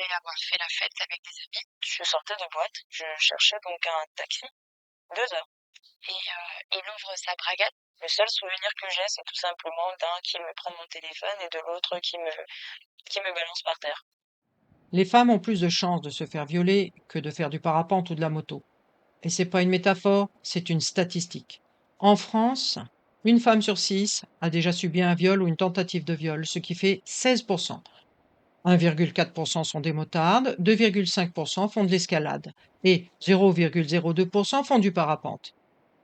après avoir fait la fête avec des amis, je sortais de boîte, je cherchais donc un taxi, 2 heures. Et il ouvre sa braguette. Le seul souvenir que j'ai, c'est tout simplement d'un qui me prend mon téléphone et de l'autre qui me balance par terre. Les femmes ont plus de chances de se faire violer que de faire du parapente ou de la moto. Et c'est pas une métaphore, c'est une statistique. En France, une femme sur 6 a déjà subi un viol ou une tentative de viol, ce qui fait 16%. 1,4% sont des motardes, 2,5% font de l'escalade et 0,02% font du parapente.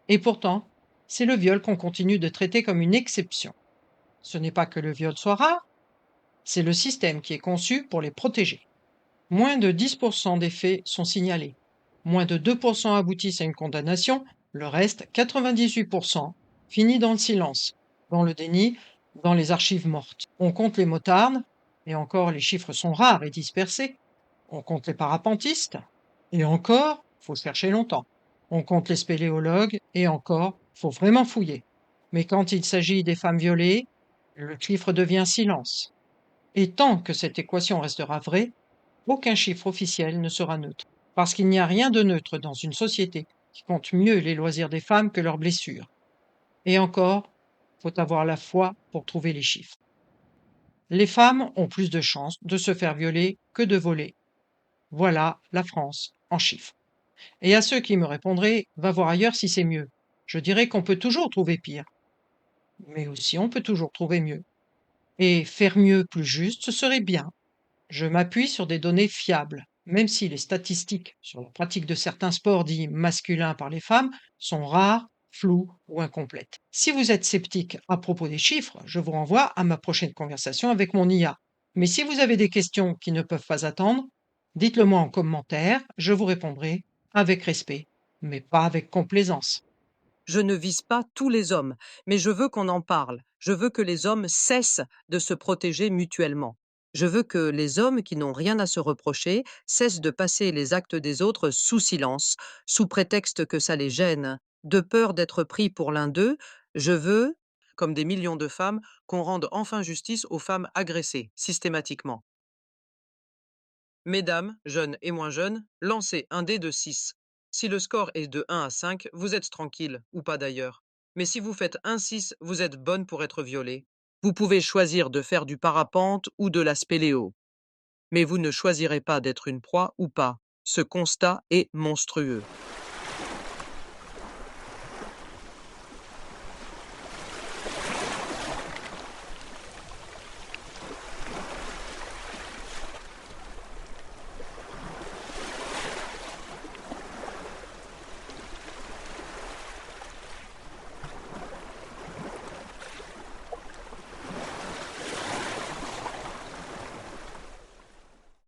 Et pourtant, c'est le viol qu'on continue de traiter comme une exception. Ce n'est pas que le viol soit rare, c'est le système qui est conçu pour les protéger. Moins de 10% des faits sont signalés. Moins de 2% aboutissent à une condamnation. Le reste, 98%, finit dans le silence, dans le déni, dans les archives mortes. On compte les motards, et encore les chiffres sont rares et dispersés. On compte les parapentistes, et encore, faut chercher longtemps. On compte les spéléologues, et encore, faut vraiment fouiller. Mais quand il s'agit des femmes violées, le chiffre devient silence. Et tant que cette équation restera vraie, aucun chiffre officiel ne sera neutre, parce qu'il n'y a rien de neutre dans une société qui compte mieux les loisirs des femmes que leurs blessures. Et encore, faut avoir la foi pour trouver les chiffres. Les femmes ont plus de chances de se faire violer que de voler. Voilà la France en chiffres. Et à ceux qui me répondraient, va voir ailleurs si c'est mieux. Je dirais qu'on peut toujours trouver pire, mais aussi on peut toujours trouver mieux. Et faire mieux plus juste, ce serait bien. Je m'appuie sur des données fiables, même si les statistiques sur la pratique de certains sports dits masculins par les femmes sont rares, floues ou incomplètes. Si vous êtes sceptique à propos des chiffres, je vous renvoie à ma prochaine conversation avec mon IA. Mais si vous avez des questions qui ne peuvent pas attendre, dites-le moi en commentaire, je vous répondrai avec respect, mais pas avec complaisance. Je ne vise pas tous les hommes, mais je veux qu'on en parle. Je veux que les hommes cessent de se protéger mutuellement. Je veux que les hommes qui n'ont rien à se reprocher cessent de passer les actes des autres sous silence, sous prétexte que ça les gêne. De peur d'être pris pour l'un d'eux, je veux, comme des millions de femmes, qu'on rende enfin justice aux femmes agressées, systématiquement. Mesdames, jeunes et moins jeunes, lancez un dé de 6. Si le score est de 1 à 5, vous êtes tranquille, ou pas d'ailleurs. Mais si vous faites un 6, vous êtes bonne pour être violée. Vous pouvez choisir de faire du parapente ou de la spéléo. Mais vous ne choisirez pas d'être une proie ou pas. Ce constat est monstrueux.